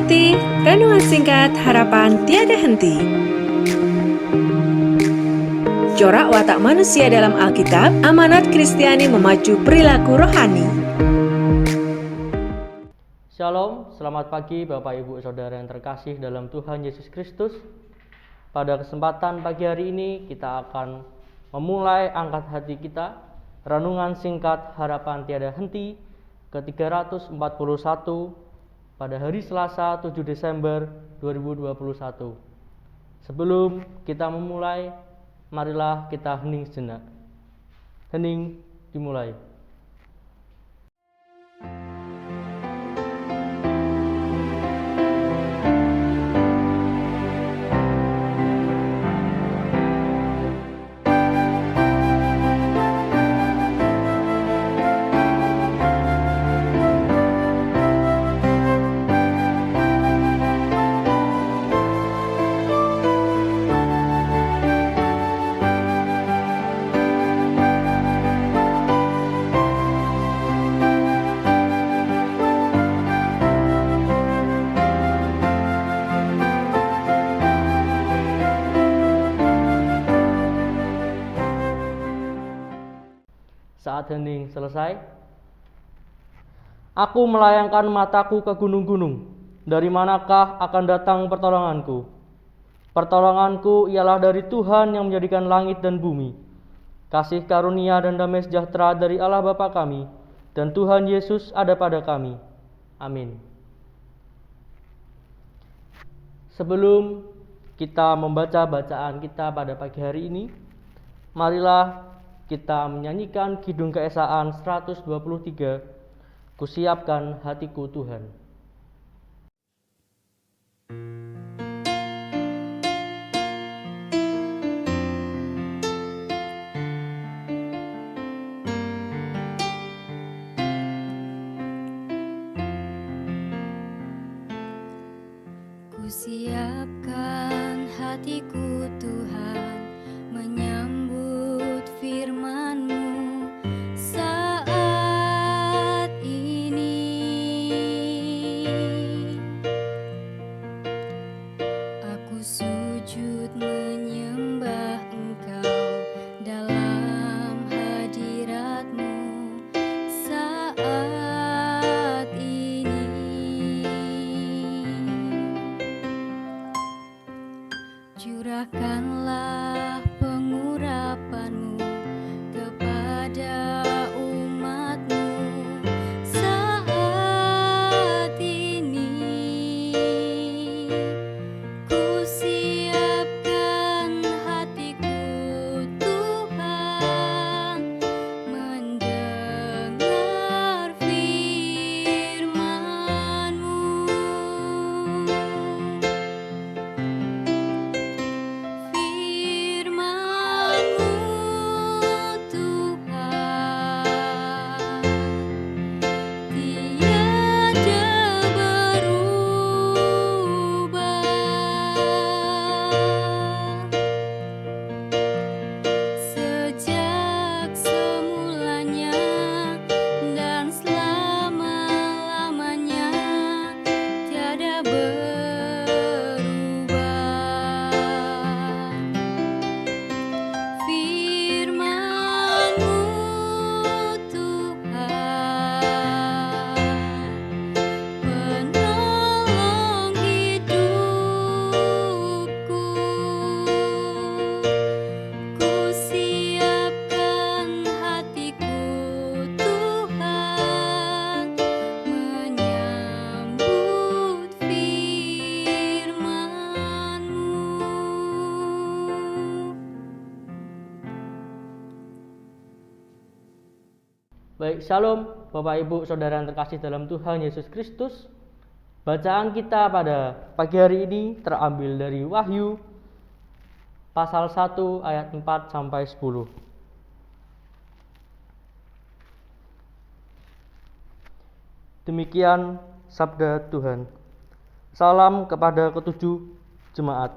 ikuti renungan singkat harapan tiada henti. Corak watak manusia dalam Alkitab, amanat Kristiani memacu perilaku rohani. Shalom, selamat pagi Bapak Ibu Saudara yang terkasih dalam Tuhan Yesus Kristus. Pada kesempatan pagi hari ini kita akan memulai angkat hati kita, renungan singkat harapan tiada henti ke-341 pada hari Selasa 7 Desember 2021. Sebelum kita memulai, marilah kita hening sejenak. Hening dimulai. Saat hening selesai, aku melayangkan mataku ke gunung-gunung. Dari manakah akan datang pertolonganku? Pertolonganku ialah dari Tuhan yang menjadikan langit dan bumi. Kasih karunia dan damai sejahtera dari Allah Bapa kami dan Tuhan Yesus ada pada kami. Amin. Sebelum kita membaca bacaan kita pada pagi hari ini, marilah kita menyanyikan Kidung Keesaan 123, Kusiapkan hatiku Tuhan. Kusiapkan hatiku Tuhan, menyambut firman-Mu saat ini. Aku sujud menyembah Engkau dalam hadirat-Mu saat ini. Curahkanlah pengurapan-Mu kepada umat-Mu saat ini. Kusiapkan hatiku Tuhan, mendengar firman-Mu. Sejak semulanya dan selama-lamanya tiada berubah. Firman-Mu Tuhan, penolong hidupku. Kusiapkan hatiku Tuhan, menyambut firman-Mu. Baik, shalom Bapak Ibu Saudara yang terkasih dalam Tuhan Yesus Kristus. Bacaan kita pada pagi hari ini terambil dari Wahyu pasal 1 ayat 4 sampai 10. Demikian sabda Tuhan. Salam kepada ketujuh jemaat.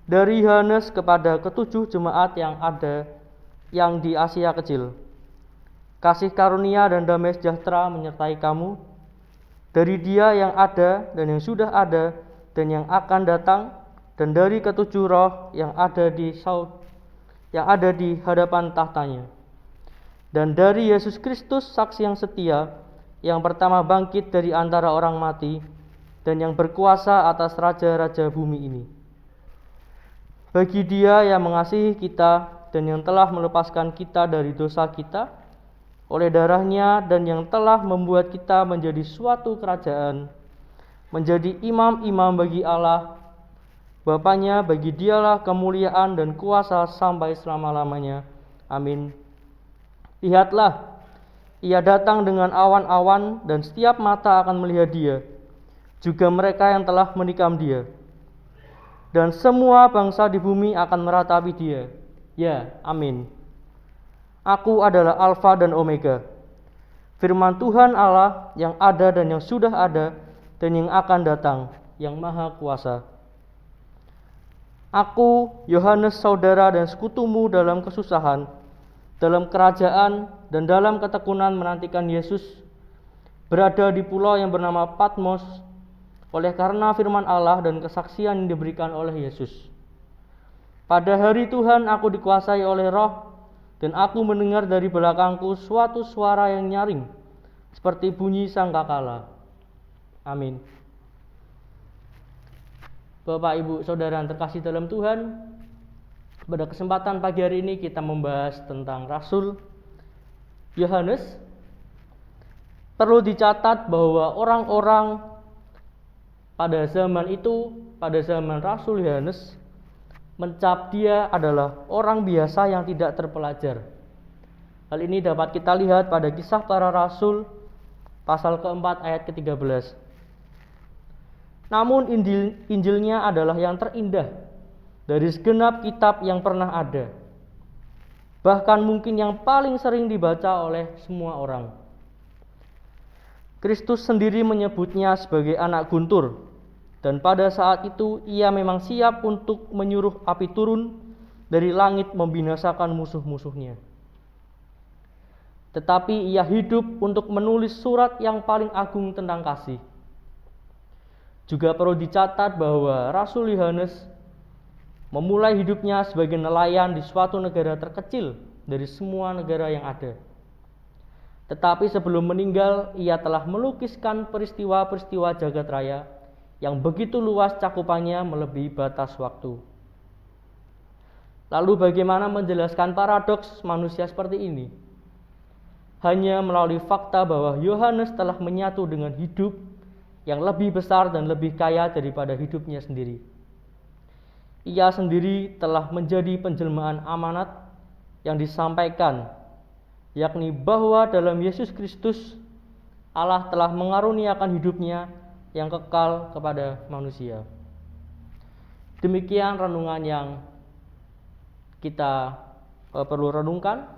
Dari Yohanes kepada ketujuh jemaat yang di Asia Kecil. Kasih karunia dan damai sejahtera menyertai kamu dari Dia yang ada dan yang sudah ada dan yang akan datang, dan dari ketujuh roh yang ada di hadapan tahtanya, dan dari Yesus Kristus saksi yang setia, yang pertama bangkit dari antara orang mati, dan yang berkuasa atas raja-raja bumi ini. Bagi Dia yang mengasihi kita dan yang telah melepaskan kita dari dosa kita oleh darah-Nya, dan yang telah membuat kita menjadi suatu kerajaan, menjadi imam-imam bagi Allah Bapanya, bagi Dialah kemuliaan dan kuasa sampai selama-lamanya. Amin. Lihatlah, Ia datang dengan awan-awan, dan setiap mata akan melihat Dia, juga mereka yang telah menikam Dia. Dan semua bangsa di bumi akan meratapi Dia. Ya, amin. Aku adalah Alfa dan Omega, firman Tuhan Allah yang ada dan yang sudah ada dan yang akan datang, yang Maha Kuasa. Aku, Yohanes, saudara dan sekutumu dalam kesusahan, dalam kerajaan, dan dalam ketekunan menantikan Yesus, berada di pulau yang bernama Patmos, oleh karena firman Allah dan kesaksian yang diberikan oleh Yesus. Pada hari Tuhan aku dikuasai oleh Roh, dan aku mendengar dari belakangku suatu suara yang nyaring, seperti bunyi sangkakala. Amin. Bapak, Ibu, Saudara yang terkasih dalam Tuhan, pada kesempatan pagi hari ini kita membahas tentang Rasul Yohanes. Perlu dicatat bahwa orang-orang pada zaman itu, pada zaman Rasul Yohanes, mencap dia adalah orang biasa yang tidak terpelajar. Hal ini dapat kita lihat pada Kisah Para Rasul pasal keempat ayat ke-13. Namun Injilnya adalah yang terindah dari segenap kitab yang pernah ada, bahkan mungkin yang paling sering dibaca oleh semua orang. Kristus sendiri menyebutnya sebagai anak guntur, dan pada saat itu Ia memang siap untuk menyuruh api turun dari langit membinasakan musuh-musuhnya. Tetapi Ia hidup untuk menulis surat yang paling agung tentang kasih. Juga perlu dicatat bahwa Rasul Yohanes memulai hidupnya sebagai nelayan di suatu negara terkecil dari semua negara yang ada. Tetapi sebelum meninggal, ia telah melukiskan peristiwa-peristiwa jagat raya yang begitu luas cakupannya melebihi batas waktu. Lalu bagaimana menjelaskan paradoks manusia seperti ini? Hanya melalui fakta bahwa Yohanes telah menyatu dengan hidup yang lebih besar dan lebih kaya daripada hidupnya sendiri. Ia sendiri telah menjadi penjelmaan amanat yang disampaikan, yakni bahwa dalam Yesus Kristus Allah telah mengaruniakan hidupnya yang kekal kepada manusia. Demikian renungan yang kita perlu renungkan.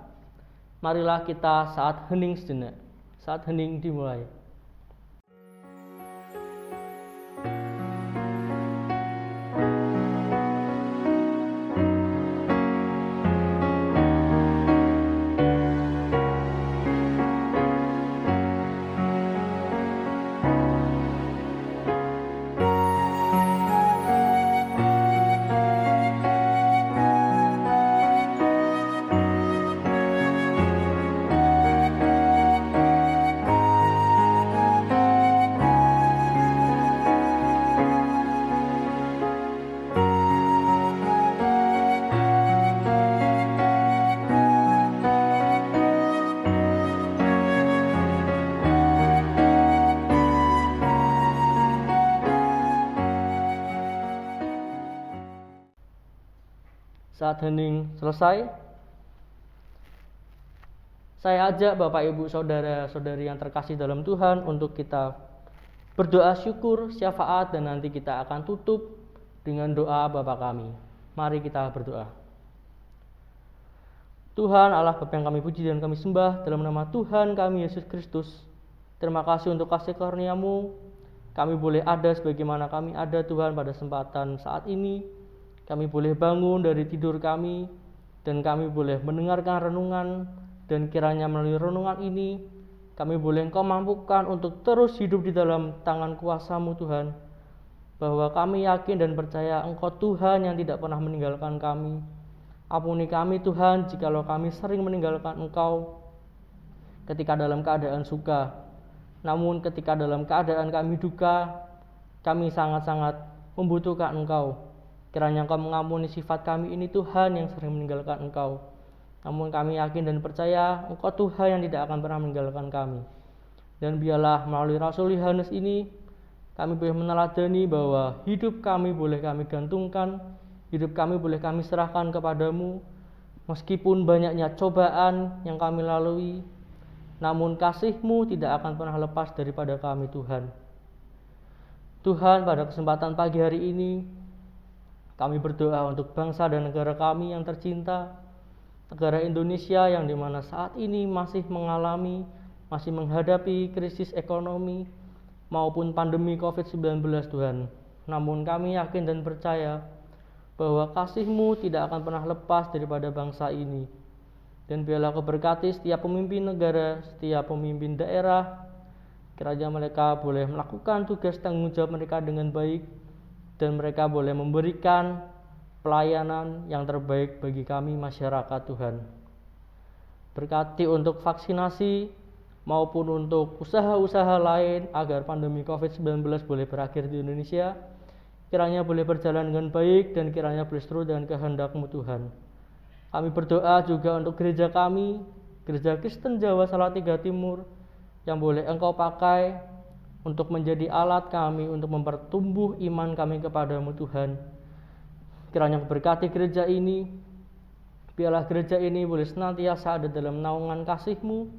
Marilah kita saat hening sejenak. Saat hening dimulai. Saat hening selesai, saya ajak Bapak, Ibu, Saudara-saudari yang terkasih dalam Tuhan untuk kita berdoa syukur, syafaat, dan nanti kita akan tutup dengan doa Bapa kami. Mari kita berdoa. Tuhan Allah Bapa yang kami puji dan kami sembah, dalam nama Tuhan kami Yesus Kristus, terima kasih untuk kasih karunia-Mu. Kami boleh ada sebagaimana kami ada Tuhan pada kesempatan saat ini. Kami boleh bangun dari tidur kami, dan kami boleh mendengarkan renungan, dan kiranya melalui renungan ini kami boleh Engkau mampukan untuk terus hidup di dalam tangan kuasa-Mu Tuhan, bahwa kami yakin dan percaya Engkau Tuhan yang tidak pernah meninggalkan kami. Ampuni kami Tuhan jikalau kami sering meninggalkan Engkau ketika dalam keadaan suka, namun ketika dalam keadaan kami duka, kami sangat-sangat membutuhkan Engkau. Kiranya Engkau mengampuni sifat kami ini Tuhan yang sering meninggalkan Engkau. Namun kami yakin dan percaya Engkau Tuhan yang tidak akan pernah meninggalkan kami. Dan biarlah melalui Rasul Yohanes ini kami boleh meneladani bahwa hidup kami boleh kami gantungkan, hidup kami boleh kami serahkan kepadamu. Meskipun banyaknya cobaan yang kami lalui, namun kasih-Mu tidak akan pernah lepas daripada kami Tuhan. Tuhan, pada kesempatan pagi hari ini kami berdoa untuk bangsa dan negara kami yang tercinta, negara Indonesia yang dimana saat ini masih menghadapi krisis ekonomi maupun pandemi COVID-19 Tuhan. Namun kami yakin dan percaya bahwa kasih-Mu tidak akan pernah lepas daripada bangsa ini. Dan biarlah Kau berkati setiap pemimpin negara, setiap pemimpin daerah, kiranya mereka boleh melakukan tugas tanggung jawab mereka dengan baik, dan mereka boleh memberikan pelayanan yang terbaik bagi kami masyarakat Tuhan. Berkati untuk vaksinasi maupun untuk usaha-usaha lain agar pandemi COVID-19 boleh berakhir di Indonesia, kiranya boleh berjalan dengan baik dan kiranya boleh seturut dengan kehendak-Mu Tuhan. Kami berdoa juga untuk gereja kami, Gereja Kristen Jawa Salatiga Timur, yang boleh Engkau pakai untuk menjadi alat kami untuk mempertumbuh iman kami kepadamu Tuhan. Kiranya berkati gereja ini, biarlah gereja ini boleh senantiasa ada dalam naungan kasih-Mu.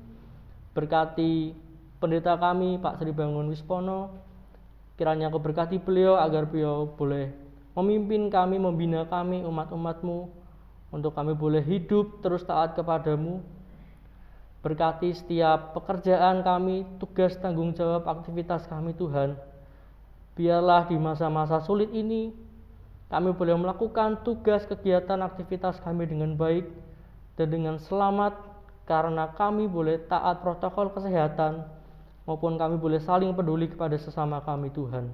Berkati pendeta kami Pak Sri Bangun Wispono, kiranya Kau berkati beliau agar beliau boleh memimpin kami, membina kami umat-umat-Mu, untuk kami boleh hidup terus taat kepadamu. Berkati setiap pekerjaan kami, tugas tanggung jawab aktivitas kami Tuhan. Biarlah di masa-masa sulit ini kami boleh melakukan tugas kegiatan aktivitas kami dengan baik dan dengan selamat, karena kami boleh taat protokol kesehatan maupun kami boleh saling peduli kepada sesama kami Tuhan.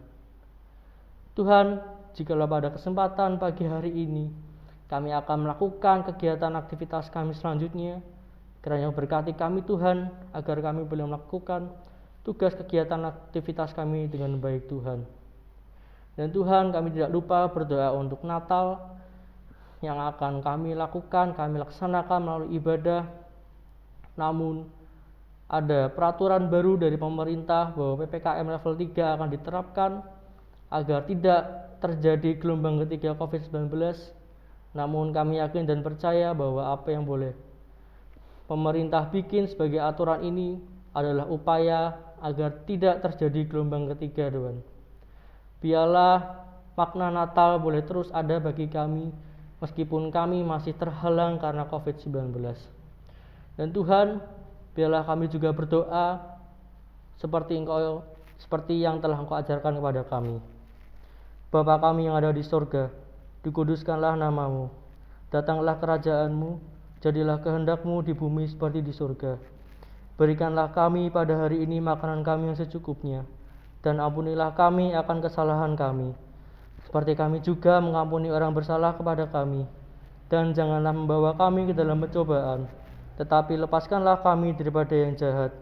Tuhan, jikalau pada kesempatan pagi hari ini kami akan melakukan kegiatan aktivitas kami selanjutnya, kiranya berkati kami Tuhan, agar kami boleh melakukan tugas kegiatan aktivitas kami dengan baik Tuhan. Dan Tuhan, kami tidak lupa berdoa untuk Natal yang akan kami lakukan, kami laksanakan melalui ibadah. Namun ada peraturan baru dari pemerintah bahwa PPKM level 3 akan diterapkan agar tidak terjadi gelombang ketiga COVID-19. Namun kami yakin dan percaya bahwa apa yang boleh pemerintah bikin sebagai aturan ini adalah upaya agar tidak terjadi gelombang ketiga, Tuhan. Biarlah makna Natal boleh terus ada bagi kami, meskipun kami masih terhalang karena COVID-19. Dan Tuhan, biarlah kami juga berdoa seperti yang telah Engkau ajarkan kepada kami. Bapa kami yang ada di sorga, dikuduskanlah nama-Mu, datanglah kerajaan-Mu, jadilah kehendak-Mu di bumi seperti di surga. Berikanlah kami pada hari ini makanan kami yang secukupnya, dan ampunilah kami akan kesalahan kami, seperti kami juga mengampuni orang bersalah kepada kami. Dan janganlah membawa kami ke dalam pencobaan, tetapi lepaskanlah kami daripada yang jahat,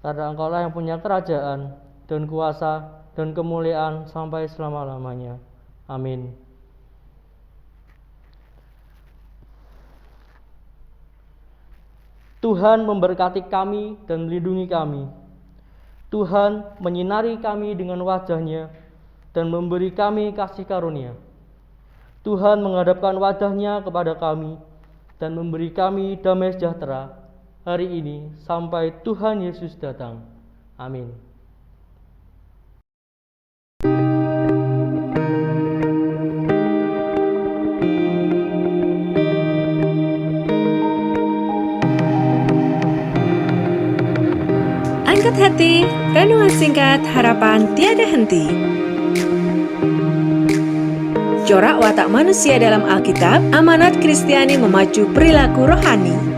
karena Engkau-Lah yang punya kerajaan, dan kuasa, dan kemuliaan sampai selama-lamanya. Amin. Tuhan memberkati kami dan melindungi kami. Tuhan menyinari kami dengan wajah-Nya dan memberi kami kasih karunia. Tuhan menghadapkan wajah-Nya kepada kami dan memberi kami damai sejahtera hari ini sampai Tuhan Yesus datang. Amin. Angkat hati, renungan singkat harapan tiada henti. Corak watak manusia dalam Alkitab, amanat Kristiani memacu perilaku rohani.